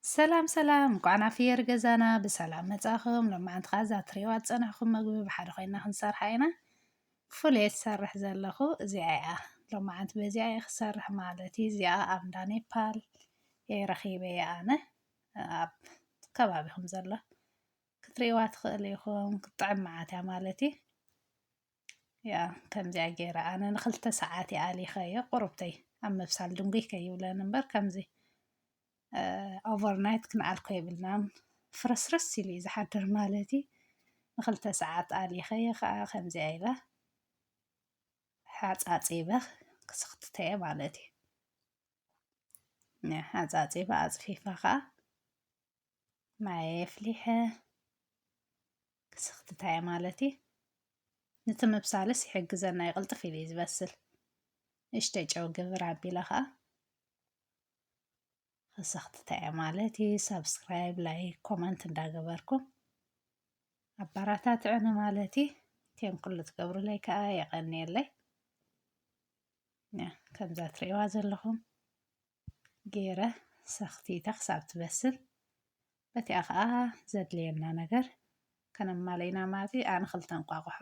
ሰላም ሰላም እንኳዕ ናፍየር ገዛና ብሰላም መጻኹም ሎማዓንቲ ኸ እዛ ትሪእዋ ዝፀናሕኩም ምግቢ ብሓደ ኮይና ክንሰርሓ ኢና ፍሉይ ዝሰርሕ ዘለኹ እዚኣ እያ ሎማዓንቲ በዚኣ እየ ክሰርሕ ማለት እዩ እዚኣ ኣብ እንዳ ኔፓል ረኺበያ ኣነ ኣብ ከባቢኹም ዘሎ ክትሪእዋ ትኽእሉ ኢኹም ክጥዕም መዓት እያ ማለት እዩ ያ ከምዚኣ ገይረ ኣነ ን2 ሰዓት እየ ኣሊኸዮ ቁርብተይ ኣብ ምብሳል ድንጉይ ከይብለን እምበር ከምዚ ኦቨርናይት ክንኣልኮ የብልናን ፍርስርስ ኢሉ እዩ ዝሓድር ማለት እዩ ን2 ሰዓት ኣሊኸየ ከዓ ከምዚኣ ኢለ ሓፃፂበ ክስኽትተየ ማለት እዩ ሓፃፂበ ኣፅፊፈ ከዓ ማይ ኣፍሊሐ ክስኽትታየ ማለት እዩ ነቲ ምብሳልስ ይሕግዘና ይቕልጥፍ ኢሉ እዩ ዝበስል ንእሽተይ ጨው ግብር ኣቢለ ከዓ ክስኽትታየ ማለት እዩ ሰብስክራይብ ላይክ ኮመንት እንዳገበርኩም ኣበራታትዑኒ ማለት እዩ እትዮም ኩሉ ትገብሩለይ ከዓ የቐኒየለይ ከምዛ ትሪእዋ ዘለኹም ገይረ ሰኽቲተ ክሳብ ትበስል በቲኣ ከዓ ዘድልየና ነገር ከነማለይና ማለት እዩ ኣነ 2 እንቋቑሖ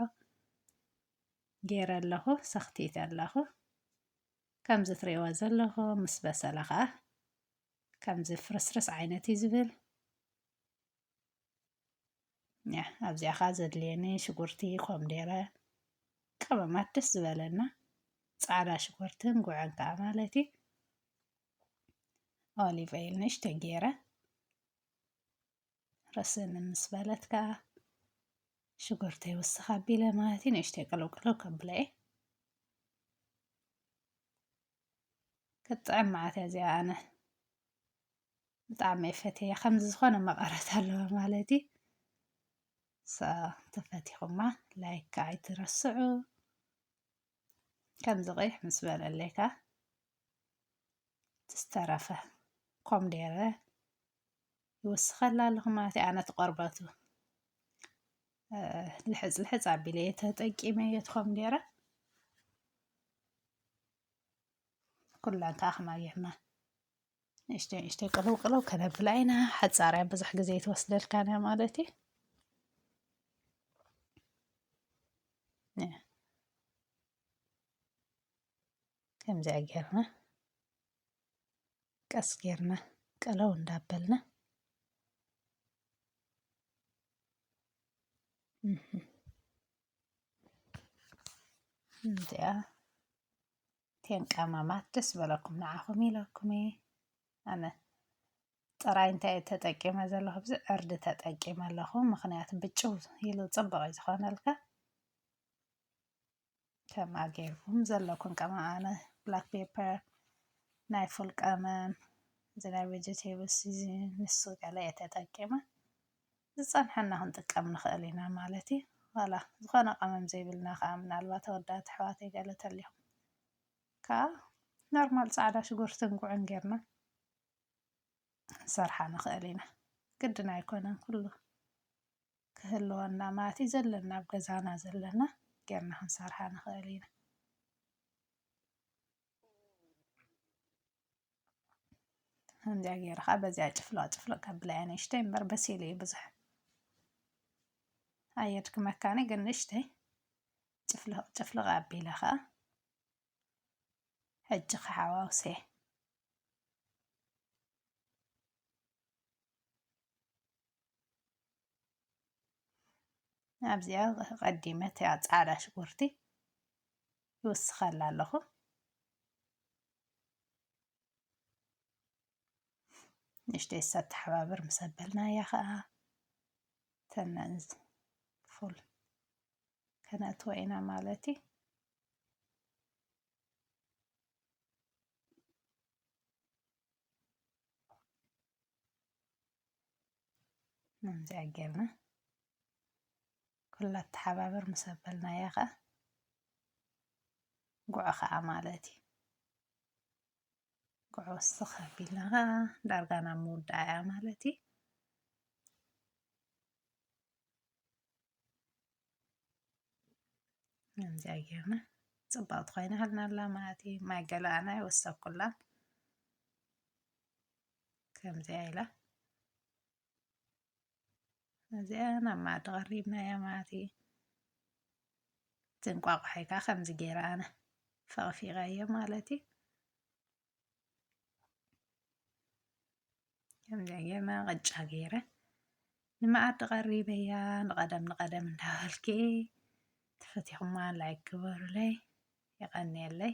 ገይረ ኣለኹ ሰኽቲተ ኣለኹ ከምዚ ትሪእዎ ዘለኹም ምስ በሰለ ከዓ ከምዚ ፍርስርስ ዓይነት እዩ ዝብል ኣብዚኣ ከዓ ዘድልየኒ ሽጉርቲ ኮምዴረ ቀመማት ደስ ዝበለና ፃዕዳ ሽጉርትን ጉዕን ከዓ ማለት እዩ ኦሊቭ ኦይል ንእሽተይ ገይረ ረስን ምስ በለት ከዓ ሽጉርተይ ይውስኽ ኣቢለ ማለት እዩ ንእሽተይ ቅልው ቅልው ከብለ እየ ክትጥዕም መዓት እያ እዚኣ ኣነ ብጣዕሚ እየ ፈትያ ከምዚ ዝኾነ መቐረት ኣለዋ ማለት እዩ ተፈቲኹማ ላይክ ከዓ ኣይትረስዑ ከምዚ ቀይሕ ምስ በለለይ ከዓ ዝተረፈ ኮምዴረ ይውስኸላ ኣለኹ ማለት እዩ ኣነ እቲ ቆርበቱ ልሕፅ ልሕፅ ኣቢለ እየ ተጠቂመዮ እቲ ኮምዴረ ኩለን ከዓ ከማይ ንእሽተይ ንእሽተይ ቅልው ቅልው ከነብላ ኢና ሓፃርያ ብዙሕ ግዜ ትወስደልካን እያ ማለት እዩ ከምዚኣ ጌርና ቀስ ጌርና ቅልው እንዳበልና እዚኣ እተን ቀመማት ደስ በለኩም ንዓኹም ኢለኩም እየ ኣነ ጥራይ እንታይ ተጠቂመ ዘለኹ ብዚ ዕርዲ ተጠቂመ ኣለኹ ምክንያቱ ብጭው ኢሉ ፅቡቅ እዩ ዝኾነልካ ከምኣ ጌርኩም ዘለኩም ቀመም ኣነ ብላክ ፔፐር ናይ ፉል ቀመም እዚ ናይ ቬጀቴብል ሲዝን ንሱ ገለ እየ ተጠቂመ ዝፀንሐና ክንጥቀም ንኽእል ኢና ማለት እዩ ዋላ ዝኾነ ቀመም ዘይብልና ከዓ ምናልባት ኣወዳት ኣሕዋተይ ገለ ተልዮም ከዓ ኖርማል ፃዕዳ ሽጉርትን ጉዕን ጌርና ክንሰርሓ ንኽእል ኢና ግድን ኣይኮነን ኩሉ ክህልወና ማለት እዩ ዘለና ኣብ ገዛና ዘለና ጌርና ክንሰርሓ ንኽእል ኢና ከምዚኣ ገይረ ከዓ በዚኣ ጭፍልቕ ጭፍልቕ ከብላ እየ ንእሽተይ እምበር በሲሉ እዩ ብዙሕ ኣየድክመካኒ ግን ንእሽተይ ጭፍልቕ ጭፍልቕ ኣቢለ ከዓ ሕጂ ከሓዋውሰየ ኣብዚኣ ቀዲመ ፃዕዳ ሽጉርቲ ይውስኸላ ኣለኹ ንእሽተይ ተሓባብር ምስ ኣበልናያ ከዓ ተነንዝ ፉል ከነእትዎ ኢና ማለት እዩ ከምዚኣ ጌርና ኩላ ተሓባብር ምስ ኣበልናያ ከዓ ጉዕ ከዓ ማለት እዩ ጉዕ ወስኽ ኣቢልና ከዓ ዳርጋ ናብ ምውዳእ እያ ማለት እዩ ከምዚኣ ጌርና ፅብቕቲ ኮይና ሃልና ኣላ ማለት እዩ ማይ ገለ ኣነ ኣይወሰኩላን ከምዚኣ ኢላ እዚኣ ናብ ማኣዲ ቀሪብናያ ማለት እዩ ትንቋቑሐ ከዓ ከምዚ ገይረ ኣነ ፈቕፊቐዮ ማለት እዩ ከምዚ ጌርና ቅጫ ገይረ ንመኣዲ ቀሪበያ ንቐደም እንዳበልኪ ተፈቲኹማ ላይክ ግበሩለይ ይቀኒየለይ